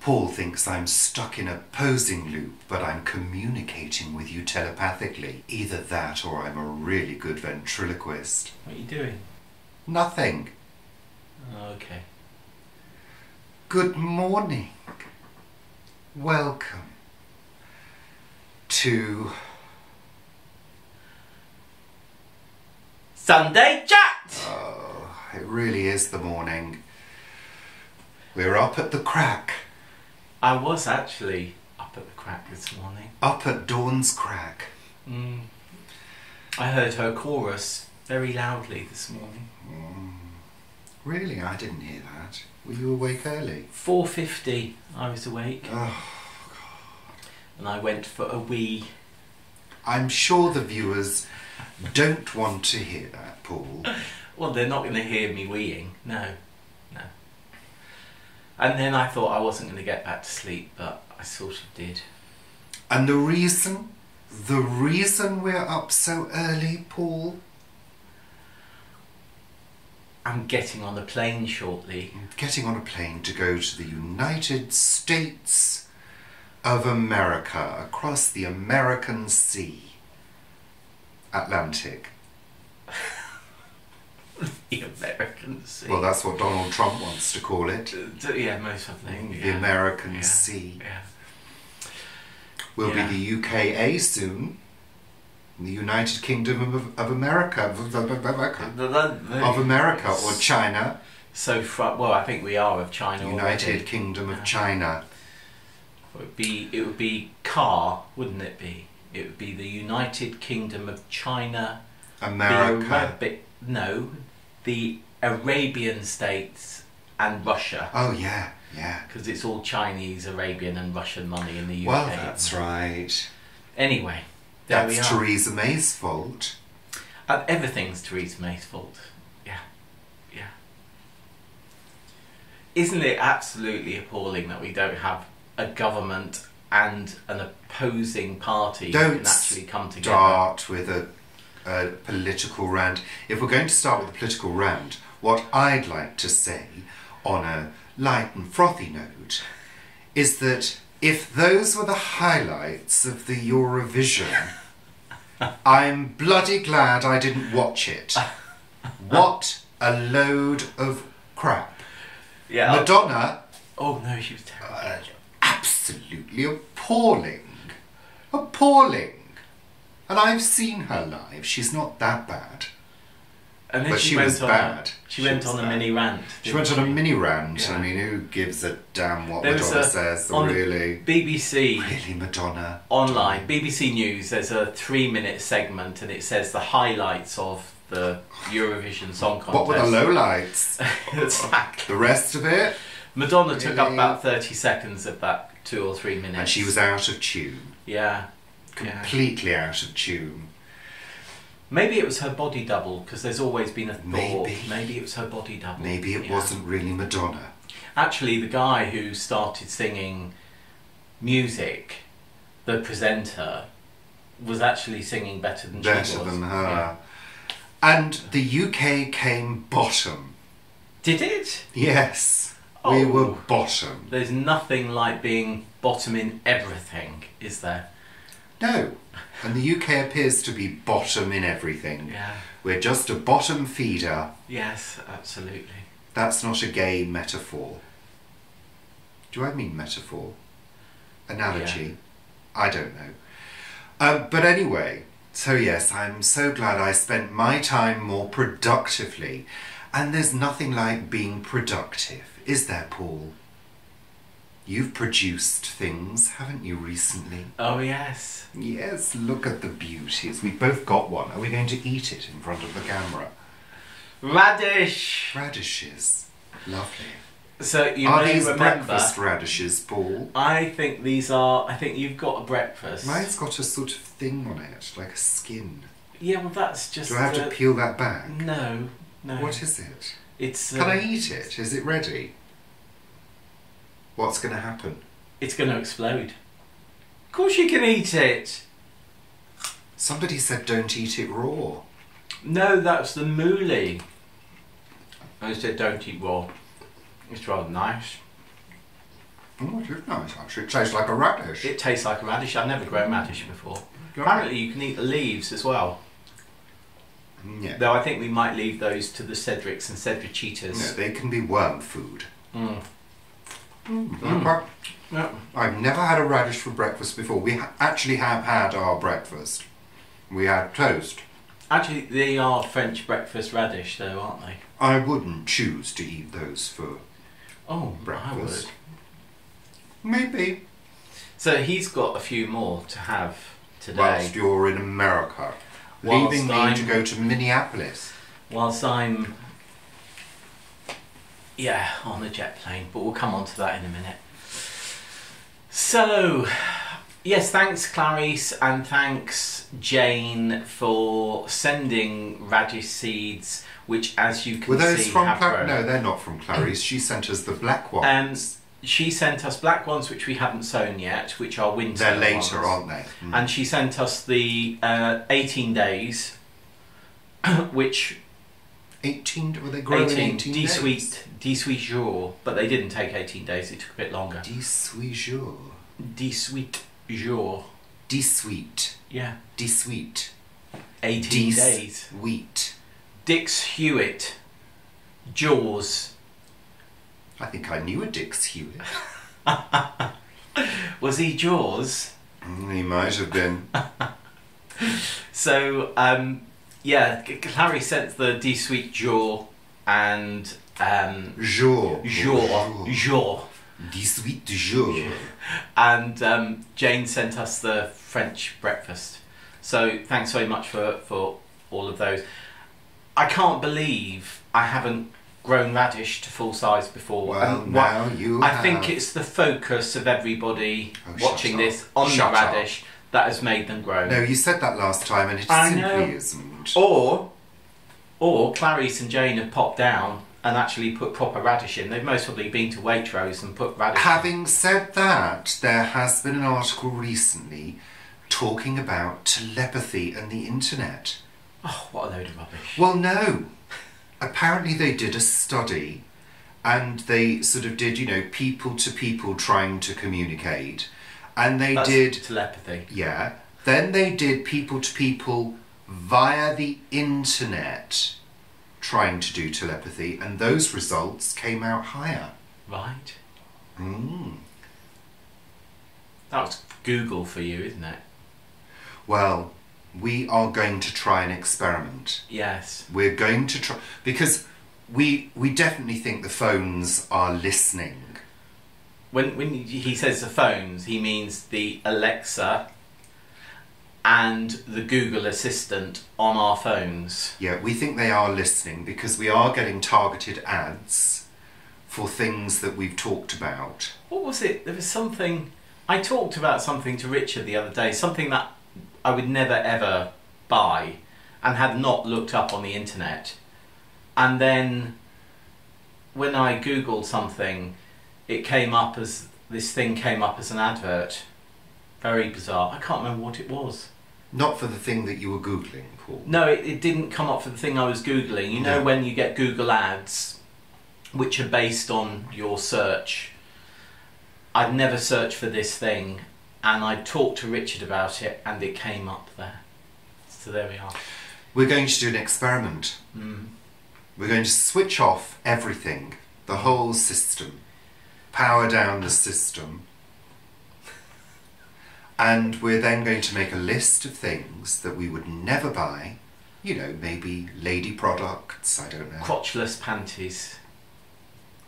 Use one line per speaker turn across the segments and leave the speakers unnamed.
Paul thinks I'm stuck in a posing loop, but I'm communicating with you telepathically. Either that or I'm a really good ventriloquist.
What are you doing?
Nothing.
Oh, okay.
Good morning. Welcome to
Sunday Chat!
Oh, it really is the morning. We're up at the crack.
I was actually up at the crack this morning.
Up at dawn's crack.
I heard her chorus very loudly this morning.
Really? I didn't hear that. Were you awake early?
4:50 I was awake.
Oh,
And I went for a wee.
I'm sure the viewers don't want to hear that, Paul.
Well, they're not going to hear me weeing. No. And then I thought I wasn't going to get back to sleep, but I sort of did.
And the reason we're up so early, Paul?
I'm getting on a plane shortly.
Getting on a plane to go to the United States of America, across the American Sea. Atlantic.
The American Sea.
Well, that's what Donald Trump wants to call it.
Yeah, most of them.
The American Sea.
Yeah.
Will be the UKA soon. The United Kingdom of America. Of America or China.
So, well, I think we are of China.
United
already.
Kingdom of China.
It would be CAR, wouldn't it be? It would be the United Kingdom of China.
America.
The Arabian States and Russia.
Oh yeah, yeah.
Because it's all Chinese, Arabian and Russian money in the UK.
Well, that's right.
Anyway, there we are.
That's Theresa May's fault.
Everything's Theresa May's fault. Yeah. Isn't it absolutely appalling that we don't have a government and an opposing party who can actually come together?
Don't start with a political rant. If we're going to start with a political rant, what I'd like to say, on a light and frothy note, is that if those were the highlights of the Eurovision, I'm bloody glad I didn't watch it. What a load of crap.
Yeah.
Madonna...
Oh no, she was terrible.
Absolutely appalling. Appalling. And I've seen her live. She's not that bad.
And then
but
she
was bad.
She went on a mini rant.
She went on a mini rant.
Yeah.
I mean, who gives a damn what Madonna says?
On
really?
BBC.
Really, Madonna?
Online. BBC News, there's a 3-minute segment and it says the highlights of the Eurovision Song Contest.
What were the lowlights?
Exactly.
The rest of it?
Madonna took up about 30 seconds of that 2 or 3 minutes.
And she was out of tune.
Yeah.
Completely out of tune.
Maybe it was her body double, because there's always been a thought.
Maybe
it was her body double.
Maybe it wasn't really Madonna.
Actually, the guy who started singing music, the presenter, was actually singing better than she was.
Better than her. Yeah. And the UK came bottom.
Did it?
Yes. We were bottom.
There's nothing like being bottom in everything, is there?
No. And the UK appears to be bottom in everything.
Yeah.
We're just a bottom feeder.
Yes, absolutely.
That's not a gay metaphor. Do I mean metaphor? Analogy? Yeah. I don't know. But anyway, so yes, I'm so glad I spent my time more productively. And there's nothing like being productive, is there, Paul? You've produced things, haven't you, recently?
Oh, yes.
Yes, look at the beauties. We've both got one. Are we going to eat it in front of the camera?
Radish!
Radishes. Lovely.
So you
are
may
these
remember,
breakfast radishes, Paul?
I think these are... I think you've got a breakfast.
Mine's got a sort of thing on it, like a skin.
Yeah, well that's just...
Do I have to peel that back?
No.
What is it?
It's...
Can I eat it? Is it ready? What's going to happen?
It's going to explode. Of course you can eat it!
Somebody said don't eat it raw.
No, that's the moolie. I said don't eat raw. It's rather nice.
Oh, it is nice actually. It tastes like a radish.
It tastes like a radish. I've never grown radish before. Apparently you can eat the leaves as well.
Yeah.
Though I think we might leave those to the Cedrics and Cedrichitas.
No, they can be worm food.
Yeah.
I've never had a radish for breakfast before. We actually have had our breakfast. We had toast.
Actually, they are French breakfast radish though, aren't they?
I wouldn't choose to eat those for
I
breakfast.
would.
Maybe.
So he's got a few more to have today.
Whilst you're in America. Leaving me to go to Minneapolis.
Whilst I'm, on a jet plane, but we'll come on to that in a minute. So, yes, thanks Clarice and thanks Jane for sending radish seeds, which as you can
Were those
see
from
have grown.
No, they're not from Clarice. She sent us the black ones.
She sent us black ones which we haven't sown yet, which are winter
They're later,
ones.
aren't they? Mm.
And she sent us the 18 days, which
18, were they growing 18 days?
18 jours, but they didn't take 18 days, it took a bit longer.
18 jours.
18 jours.
18.
Yeah.
18.
18 days.
Wheat.
Dix Hewitt. Jaws.
I think I knew a Dix Hewitt.
Was he Jaws?
He might have been.
So, Clary sent the D-Sweet Jaw and...
Jour.
18
jours.
And Jane sent us the French breakfast. So thanks very much for all of those. I can't believe I haven't grown radish to full size before.
Well,
and
now you
I
have.
think it's the focus of everybody watching
shut
this
up.
on
Shut
the radish that has made them grow.
No, you said that last time and it
I know.
simply isn't.
Or Clarice and Jane have popped down and actually put proper radish in. They've most probably been to Waitrose and put radish
Having said that, there has been an article recently talking about telepathy and the internet.
Oh, what a load of rubbish.
Well, no. Apparently they did a study and they sort of did, people to people trying to communicate. And they
That's
did...
telepathy.
Yeah. Then they did people to people via the internet trying to do telepathy, and those results came out higher.
Right.
Mm.
That was Google for you, isn't it?
Well, we are going to try an experiment.
Yes.
We're going to try, because we definitely think the phones are listening.
When he says the phones, he means the Alexa and the Google Assistant on our phones.
Yeah, we think they are listening because we are getting targeted ads for things that we've talked about.
What was it? There was something... I talked about something to Richard the other day, something that I would never ever buy and had not looked up on the internet. And then when I Googled something, it came up as... this thing came up as an advert. Very bizarre. I can't remember what it was.
Not for the thing that you were Googling, Paul.
No, it didn't come up for the thing I was Googling. You know when you get Google ads, which are based on your search. I'd never searched for this thing, and I talked to Richard about it, and it came up there. So there we are.
We're going to do an experiment.
Mm.
We're going to switch off everything, the whole system, power down the system, and we're then going to make a list of things that we would never buy. Maybe lady products, I don't know.
Crotchless panties.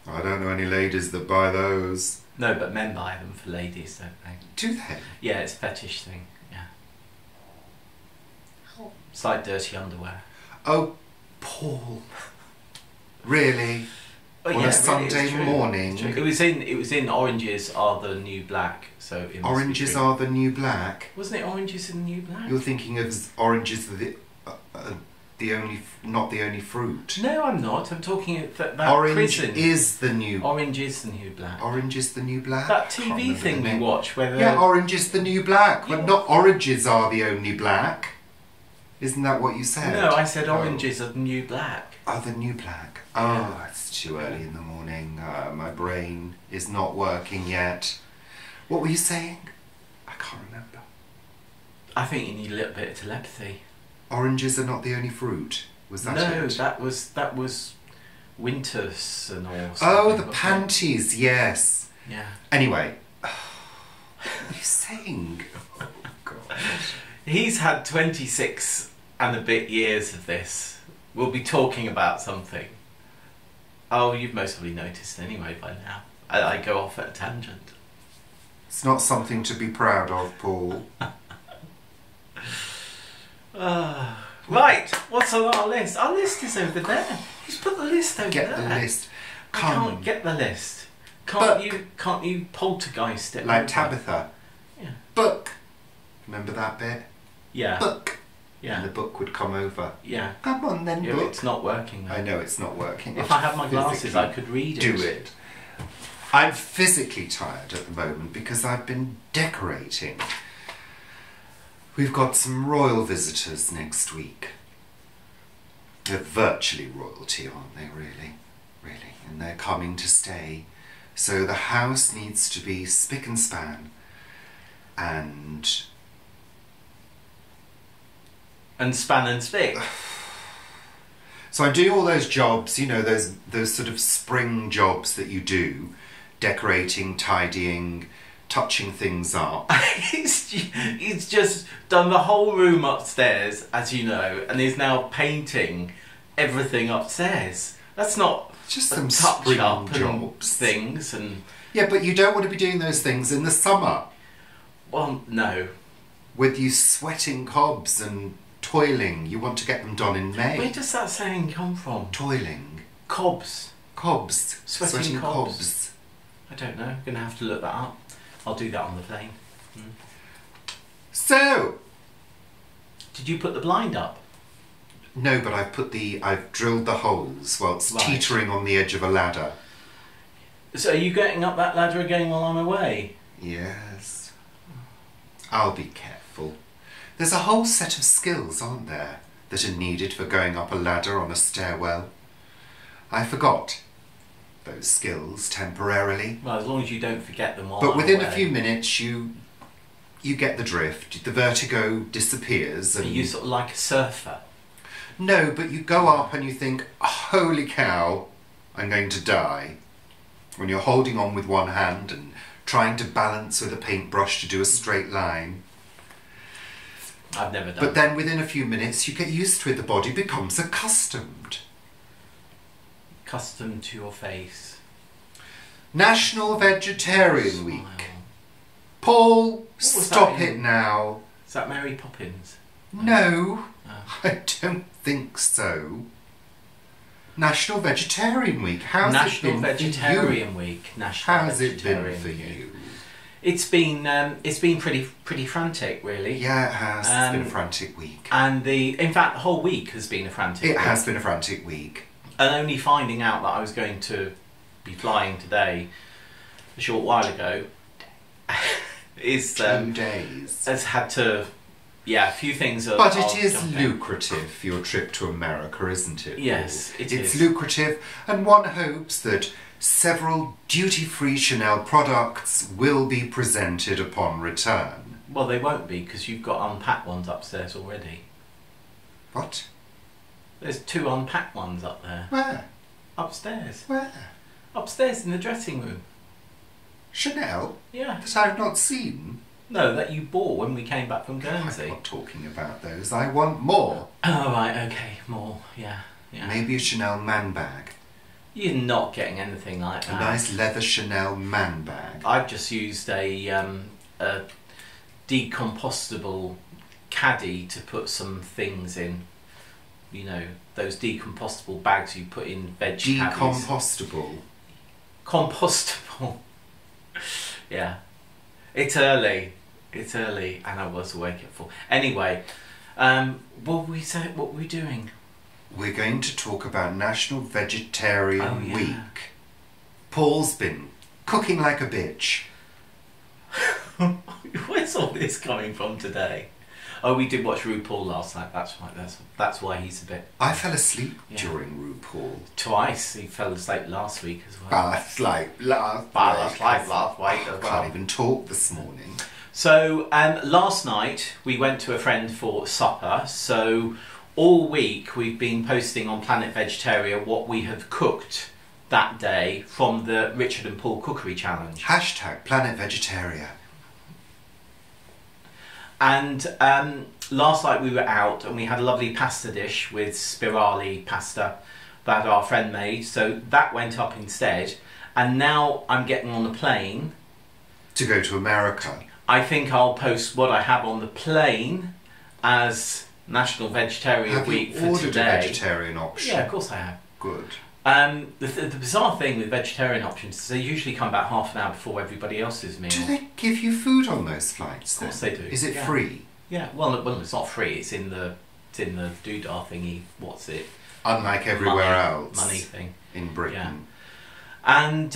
I don't know any ladies that buy those.
No, but men buy them for ladies, don't they?
Do they?
Yeah, it's a fetish thing, yeah. It's like dirty underwear.
Oh, Paul. Really?
Oh,
On
yeah,
a Sunday
it's true.
morning?
It's true. It was in Oranges Are the New Black, so it must be
Oranges
true.
Are the New Black?
Wasn't it Oranges Are the New Black?
You're thinking of oranges not the only fruit.
No, I'm not. I'm talking about
Orange
prison.
is the new...
Orange is the New Black.
Orange is the New Black?
That
Can't
TV
remember
thing
the
we
name.
watch where
Yeah, Orange is the New Black, but
Yeah.
not Oranges Are the Only Black. Isn't that what you said?
No, I said oranges are the new black.
Oh, the new black. Oh, it's too early in the morning. My brain is not working yet. What were you saying? I can't remember.
I think you need a little bit of telepathy.
Oranges are not the only fruit. Was that it?
No, that was Winters and all.
Oh, the panties, yes.
Yeah.
Anyway, what are you saying? Oh, God.
He's had 26 and a bit years of this. We'll be talking about something. Oh, you've mostly noticed anyway by now. I go off at a tangent.
It's not something to be proud of, Paul.
Right, what's on our list? Our list is over there. Who's put the list over there?
Get the list.
I can't get the list. Can't you poltergeist it?
Like
over?
Tabitha.
Yeah.
Book. Remember that bit?
Yeah.
Book.
Yeah.
And the book would come over.
Yeah.
Come on then,
Yeah,
book.
it's not working though.
I know it's not working.
If I had my glasses, I could read it.
Do it. I'm physically tired at the moment because I've been decorating. We've got some royal visitors next week. They're virtually royalty, aren't they, really? Really. And they're coming to stay. So the house needs to be spick and span. And
span and stick.
so I'm doing all those jobs, you know, those sort of spring jobs that you do. Decorating, tidying, touching things up.
He's just done the whole room upstairs, as you know, and is now painting everything upstairs. That's not
just some
touch
spring
up
jobs.
Things and
yeah, but you don't want to be doing those things in the summer.
Well, no.
With you sweating cobs and toiling, you want to get them done in May.
Where does that saying come from?
Toiling.
Cobs.
Cobs.
Sweating cobs. I don't know. I'm going to have to look that up. I'll do that on the plane.
So,
did you put the blind up?
no, but I've drilled the holes whilst
Right.
teetering on the edge of a ladder.
So are you getting up that ladder again while I'm away?
Yes. I'll be careful. There's a whole set of skills, aren't there, that are needed for going up a ladder on a stairwell. I forgot those skills temporarily.
Well, as long as you don't forget them while
But
I'm
within
away.
a few minutes you get the drift. The vertigo disappears.
Are
And
you sort of like a surfer?
no, but you go up and you think, holy cow, I'm going to die. When you're holding on with one hand and trying to balance with a paintbrush to do a straight line.
I've never done
But then within a few minutes you get used to it. The body becomes accustomed.
Accustomed to your face.
National Vegetarian
Smile.
Week. Paul,
was
stop
that
it
in?
now.
Is that Mary Poppins?
No,
Oh.
I don't think so. National Vegetarian Week. How's
National
it been
Vegetarian
for you?
Week. National
How's it been
Vegetarian
for
Week.
you?
It's been pretty frantic, really.
Yeah, it has. It's been a frantic week.
And in fact, the whole week has been a frantic
It
week.
has been a frantic week.
And only finding out that I was going to be flying today, a short while ago, is
2 days.
has had to, a few things are.
But
are
it is
jumping.
lucrative, your trip to America, isn't it?
Yes,
Paul?
it
It's
is.
lucrative, and one hopes that several duty-free Chanel products will be presented upon return.
Well, they won't be because you've got unpacked ones upstairs already.
What?
There's 2 unpacked ones up there.
Where?
Upstairs.
Where?
Upstairs in the dressing room.
Chanel?
Yeah.
That I've not seen.
No, that you bought when we came back from Guernsey.
I'm not talking about those. I want more.
Oh, right, okay, more, yeah.
Maybe a Chanel man bag.
You're not getting anything like
A
that.
nice leather Chanel man bag.
I've just used a decompostable caddy to put some things in. You know, those decompostable bags you put in veg caddies.
Decompostable.
Compostable. Yeah. It's early, and I was awake at 4. Anyway, what were we doing?
We're going to talk about National Vegetarian
Oh, yeah.
Week. Paul's been cooking like a bitch.
Where's all this coming from today? Oh, we did watch RuPaul last night. That's right. That's why he's a bit.
I fell asleep during RuPaul.
Twice. He fell asleep last week as well.
Last week as well. I can't even talk this morning.
So last night we went to a friend for supper. So all week we've been posting on Planet Vegetaria what we have cooked that day from the Richard and Paul Cookery Challenge.
Hashtag Planet Vegetaria.
And last night we were out and we had a lovely pasta dish with spirali pasta that our friend made. So that went up instead. And now I'm getting on a plane.
To go to America.
I think I'll post what I have on the plane as National Vegetarian Week for today.
Have you ordered a vegetarian option?
Yeah, of course I have.
Good.
The bizarre thing with vegetarian options is they usually come about half an hour before everybody else's meal.
Do they give you food on those flights?
Of course they do.
Is it free?
Yeah. Well, it's not free. It's in the doodah thingy. What's it?
Unlike everywhere else.
Money thing
in Britain.
Yeah. And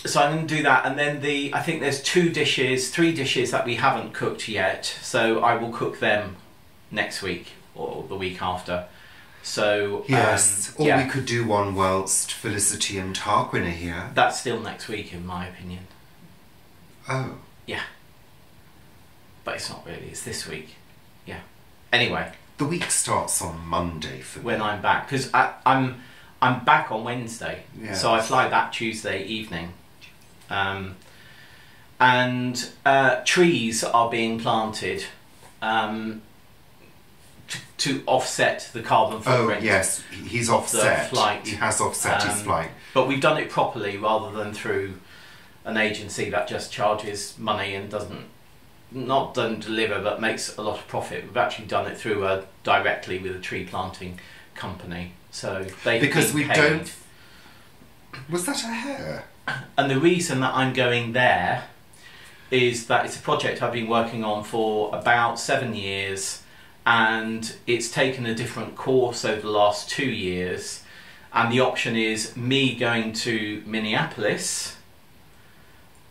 so I'm going to do that, and then I think there's 3 dishes that we haven't cooked yet. So I will cook them next week or the week after. So
yes, or we could do one whilst Felicity and Tarquin are here.
That's still next week, in my opinion.
Oh.
Yeah. But it's not really. It's this week. Yeah. Anyway.
The week starts on Monday for me.
When I'm back, because I'm back on Wednesday.
Yes.
So I fly back Tuesday evening. And trees are being planted. To offset the carbon footprint.
Oh yes, he's offset.
The flight.
He has offset his flight.
But we've done it properly rather than through an agency that just charges money and doesn't deliver but makes a lot of profit. We've actually done it through directly with a tree planting company. So they
because we don't. Was that a hare?
And the reason that I'm going there is that it's a project I've been working on for about 7 years. And it's taken a different course over the last 2 years, and the option is me going to Minneapolis,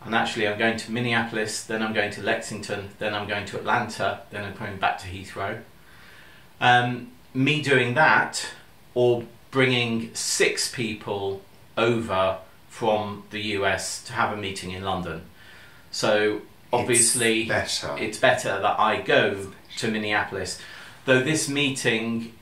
and actually I'm going to Minneapolis, then I'm going to Lexington, then I'm going to Atlanta, then I'm coming back to Heathrow. Me doing that, or bringing 6 people over from the US to have a meeting in London. So obviously it's better that I go to Minneapolis, though this meeting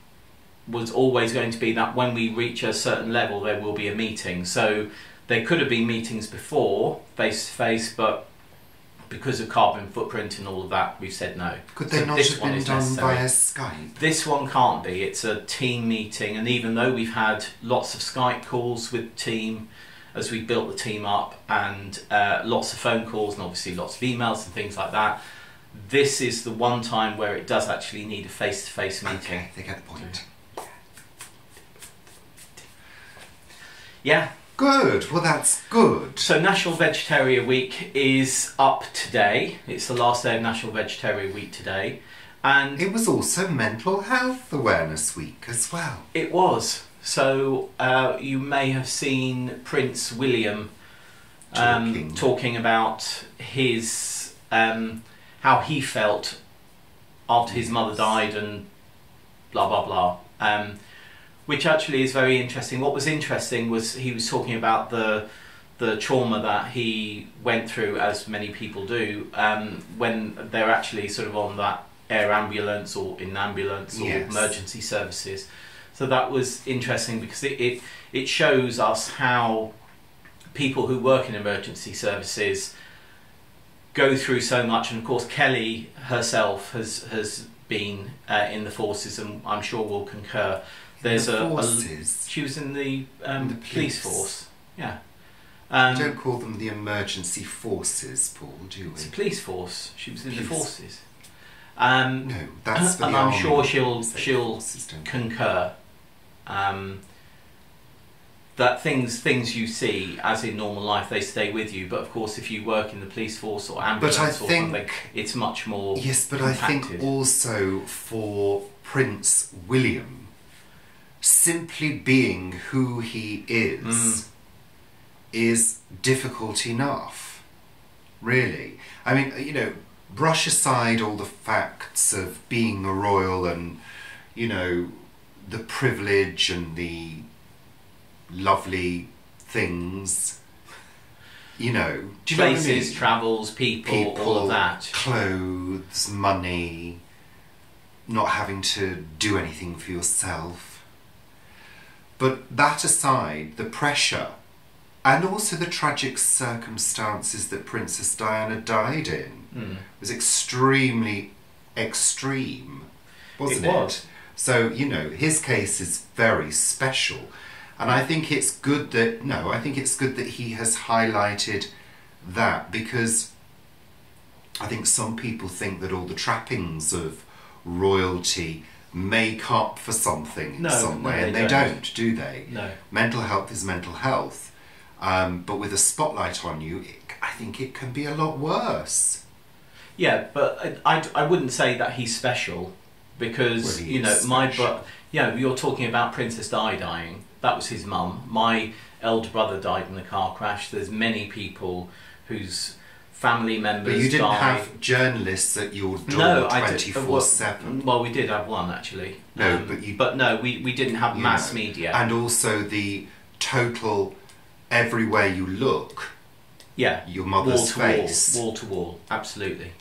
was always going to be that when we reach a certain level there will be a meeting. So there could have been meetings before face to face, but because of carbon footprint and all of that we've said no.
Could they not have been done via Skype?
This one can't be. It's a team meeting, and even though we've had lots of Skype calls with the team as we built the team up, and lots of phone calls and obviously lots of emails and things like that, this is the one time where it does actually need a face-to-face meeting.
Okay, they get the point.
Yeah.
Good, well that's good.
So National Vegetarian Week is up today. It's the last day of National Vegetarian Week today. And
it was also Mental Health Awareness Week as well.
It was. So you may have seen Prince William talking about his how he felt after his mother died and blah blah blah, which actually is very interesting. What was interesting was he was talking about the trauma that he went through, as many people do, when they're actually sort of on that air ambulance or in ambulance or emergency services. So that was interesting because it shows us how people who work in emergency services go through so much. And of course Kelly herself has been in the forces, and I'm sure will concur. There's she was in the police force. Yeah.
We don't call them the emergency forces, Paul, do we?
It's a police force. She was in the forces.
No, that's for the
and
army.
I'm sure she'll concur. That things you see, as in normal life, they stay with you. But of course, if you work in the police force or ambulance or something, it's much more.
Yes, but
impacted.
I think also for Prince William, simply being who he is difficult enough. Really, I mean, you know, brush aside all the facts of being a royal and, you know, the privilege and the lovely things, you know, do you know what I
Places,
mean?
travels, people, all of that.
Clothes, money, not having to do anything for yourself. But that aside, the pressure and also the tragic circumstances that Princess Diana died in was extremely extreme, wasn't it?
It was.
So, you know, his case is very special. And I think it's good that, I think it's good that he has highlighted that, because I think some people think that all the trappings of royalty make up for something in some way, and they don't, do they?
No.
Mental health is mental health. But with a spotlight on you, I think it can be a lot worse.
Yeah, but I wouldn't say that he's special, because,
Well,
you know, you're talking about Princess Di dying. That was his mum. My elder brother died in a car crash. There's many people whose family members
But you didn't
died.
have journalists at your door 24/7.
Well, we did have one, actually.
No, but
we didn't have mass media.
And also the total, everywhere you look, your mother's face.
Wall to wall, absolutely.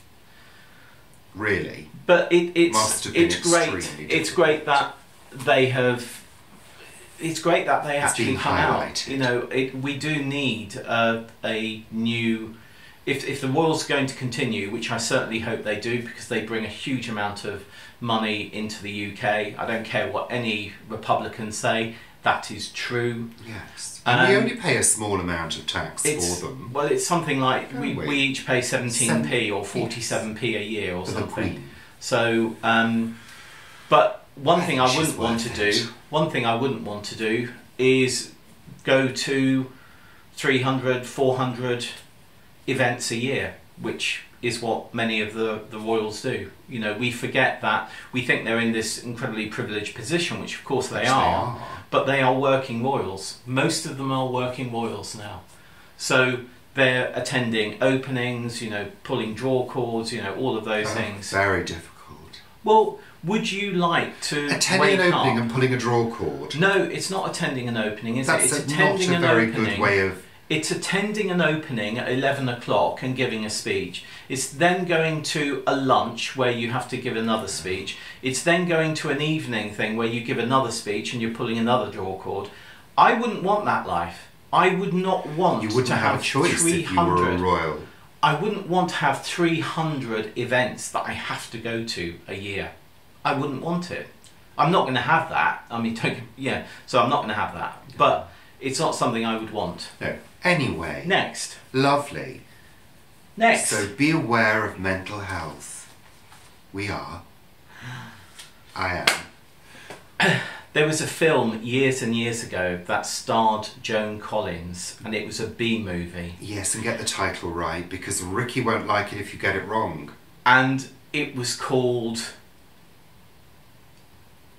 Really?
But
Must have been
it's great.
extremely
It's great that they have. It's great that they actually
being
come out.
highlighted.
You know, we do need a new. If the Royals are going to continue, which I certainly hope they do, because they bring a huge amount of money into the UK. I don't care what any Republicans say. That is true.
Yes. And we only pay a small amount of tax for them.
Well, it's something like we each pay 17p or
Yes.
47p a year or
For the
something.
Queen.
So, but one thing I
she's
wouldn't want to
worth
do,
it.
one thing I wouldn't want to do is go to 300, 400 events a year, which is what many of the royals do. You know, we forget that. We think they're in this incredibly privileged position, which of course they are, but they are working royals. Most of them are working royals now. So they're attending openings, you know, pulling draw cords, you know, all of those things.
Very difficult.
Well, would you like to
attending
wake
an opening
up?
and pulling a draw cord?
No, it's not attending an opening, is it? It's
That's
attending
not a
an
very
opening.
good way of...
It's attending an opening at 11 o'clock and giving a speech. It's then going to a lunch where you have to give another speech. It's then going to an evening thing where you give another speech and you're pulling another draw cord. I wouldn't want that life. I would not want
You wouldn't
to
have a choice
300.
if you were a royal.
I wouldn't want to have 300 events that I have to go to a year. I wouldn't want it. I'm not going to have that. I mean, so I'm not going to have that. But it's not something I would want.
No. Anyway.
Next.
Lovely.
Next.
So be aware of mental health. We are. I am.
There was a film years and years ago that starred Joan Collins, and it was a B movie.
Yes, and get the title right, because Ricky won't like it if you get it wrong.
And it was called...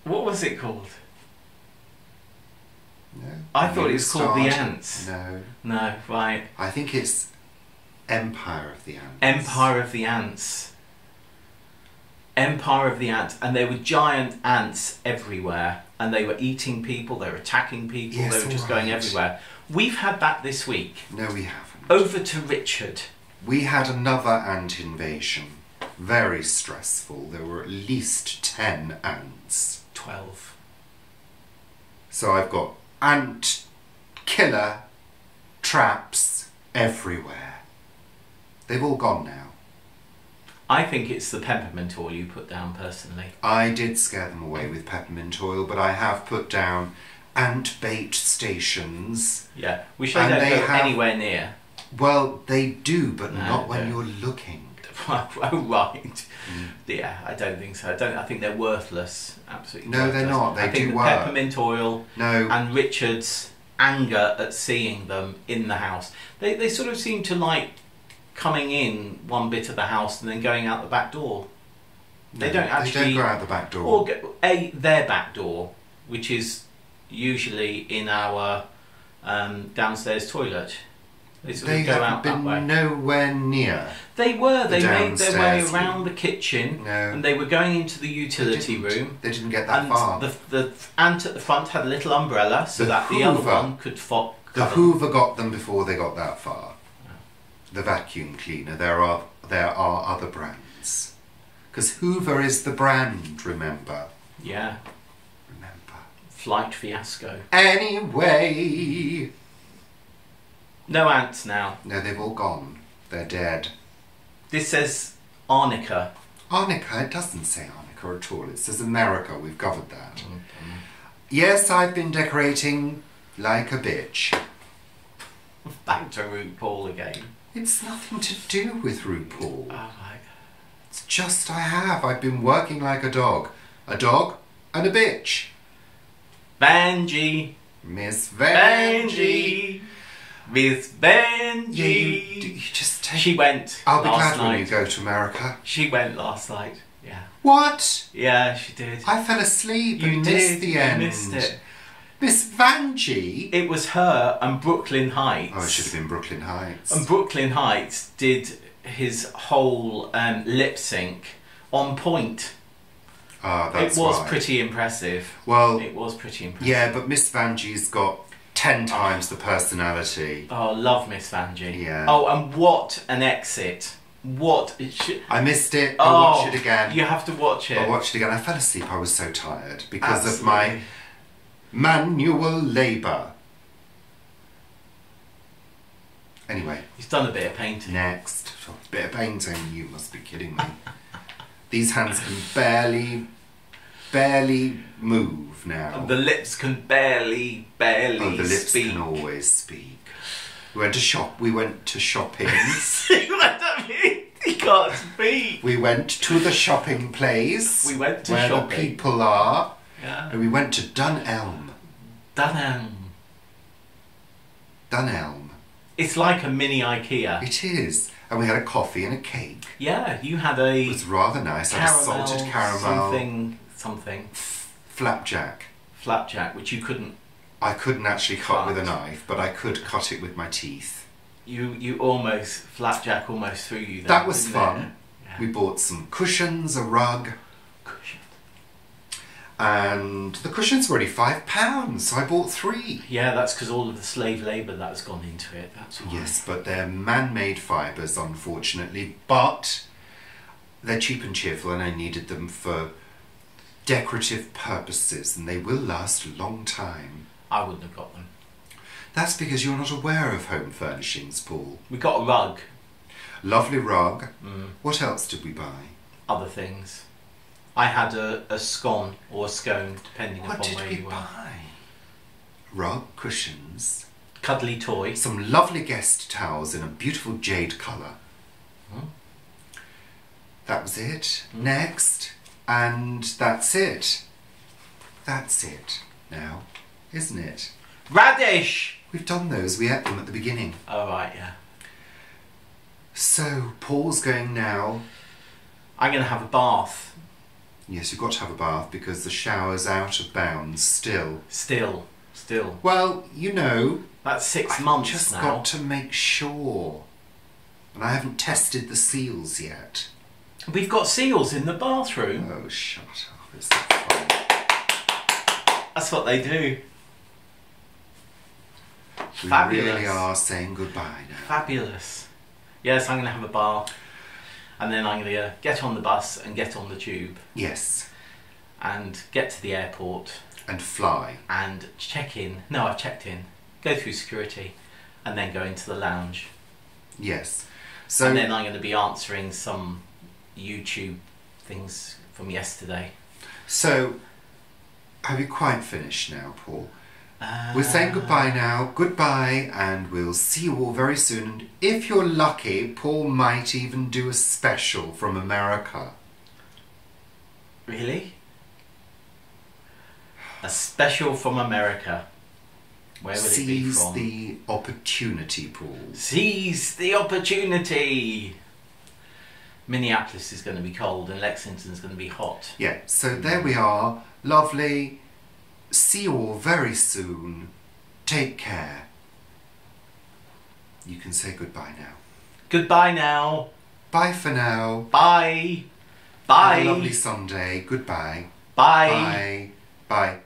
What was it called?
No.
I thought it was called The Ants.
No.
No, right.
I think it's Empire of the Ants.
Empire of the Ants. Empire of the Ants. And there were giant ants everywhere. And they were eating people, they were attacking people,
Yes,
they were just going everywhere. We've had that this week.
No, we haven't.
Over to Richard.
We had another ant invasion. Very stressful. There were at least 10 ants.
12.
So I've got ant killer traps everywhere. They've all gone now.
I think it's the peppermint oil you put down personally.
I did scare them away with peppermint oil, but I have put down ant bait stations.
Yeah, we should don't go anywhere near.
Well, they do, but
No,
not when
don't.
you're looking.
Oh, right. Yeah, I don't think so. I think they're worthless. Absolutely.
No, they're
worthless.
not. They
I think
do
the
work.
peppermint oil
No.
and Richard's anger at seeing them in the house. They sort of seem to like coming in one bit of the house and then going out the back door. They don't actually...
They don't go out the back door.
Or their back door, which is usually in our downstairs toilet. They sort
They
of go
haven't
out that
been
way.
nowhere near.
They were. They made their way
downstairs
around
room.
the kitchen,
No.
and they were going into the utility room.
They didn't get that
And
far.
the ant at the front had a little umbrella so
The
that the other
Hoover.
one could
The
cover.
Hoover got them before they got that far. The vacuum cleaner. There are other brands. Because Hoover is the brand, remember?
Yeah.
Remember.
Flight fiasco.
Anyway.
No ants now.
No, they've all gone. They're dead.
This says Arnica.
Arnica, it doesn't say Arnica at all. It says America. We've covered that. Yes, I've been decorating like a bitch.
Back to RuPaul again.
It's nothing to do with RuPaul.
Oh my.
It's just I've been working like a dog. A dog and a bitch.
Vanjie.
Miss Vanjie.
Vanjie. Miss Vanjie.
Yeah, you just take...
She went
I'll be
last
glad when
night.
you go to America.
She went last night. Yeah.
What?
Yeah, she did.
I fell asleep
You
and
did.
missed the end.
You missed it.
Miss Vanjie?
It was her and Brooklyn Heights.
Oh, it should have been Brooklyn Heights.
And Brooklyn Heights did his whole lip sync on point.
Ah, that's
It was
why.
pretty impressive.
Well,
It was pretty impressive.
yeah, but Miss Vanjie's got 10 times the personality.
Oh, love Miss Vanjie.
Yeah.
Oh, and what an exit. What it should...
I missed it. I'll watch it again.
You have to watch it.
I watched it again. I fell asleep. I was so tired because of
Absolutely.
my manual labour. Anyway,
He's done a bit of painting.
next. A bit of painting. You must be kidding me. These hands can barely move now.
And the lips can barely
Oh, the lips
speak.
can always speak. We went to shopping.
He can't speak.
We went to the shopping place.
We went to
where
shopping.
the people are.
Yeah.
And we went to Dunelm. Dunelm.
It's like a mini IKEA.
It is. And we had a coffee and a cake.
Yeah, you had a
It was rather nice. I had a salted caramel
something
flapjack.
flapjack, which you couldn't.
I couldn't actually cut with a
Cut.
knife, but I could cut it with my teeth.
You almost flapjack almost threw you there.
That was
didn't
fun.
it? Yeah.
We bought some cushions, a rug,
Cushion.
and the cushions were only £5, so I bought 3.
Yeah, that's because all of the slave labour that's gone into it. That's why.
Yes, but they're man-made fibres, unfortunately, but they're cheap and cheerful, and I needed them for decorative purposes, and they will last a long time.
I wouldn't have got them.
That's because you're not aware of home furnishings, Paul.
We got a rug.
Lovely rug.
Mm.
What else did we buy?
Other things. I had a scone or a scone, depending
What
upon
did
where
we
you were.
buy? Rug, cushions,
Cuddly toy.
some lovely guest towels in a beautiful jade colour.
Mm.
That was it.
Mm.
Next. And that's it. That's it now, isn't it?
Radish!
We've done those. We ate them at the beginning.
Oh, right, yeah.
So, Paul's going now.
I'm going to have a bath.
Yes, you've got to have a bath because the shower's out of bounds still.
Still.
Well, you know,
That's 6
I've
months
just
now.
got to make sure. And I haven't tested the seals yet.
We've got seals in the bathroom.
Oh, shut up. It's not fun.
That's what they do.
We
Fabulous.
really are saying goodbye now.
Fabulous. Yes, I'm going to have a bath. And then I'm going to get on the bus and get on the tube.
Yes.
And get to the airport.
And fly.
And check in. No, I've checked in. Go through security. And then go into the lounge.
Yes. So,
And then I'm going to be answering some YouTube things from yesterday.
so have you quite finished now, Paul? We're saying goodbye now. Goodbye, and we'll see you all very soon. And if you're lucky, Paul might even do a special from America.
Really? A special from America. Where will it be
Seize
from?
the opportunity, Paul.
Seize the opportunity! Minneapolis is going to be cold and Lexington's going to be hot.
Yeah, so there we are. Lovely. See you all very soon. Take care. you can say goodbye now.
Goodbye now.
Bye for now.
Bye. Bye.
Have a lovely Sunday. Goodbye.
Bye.
Bye. Bye.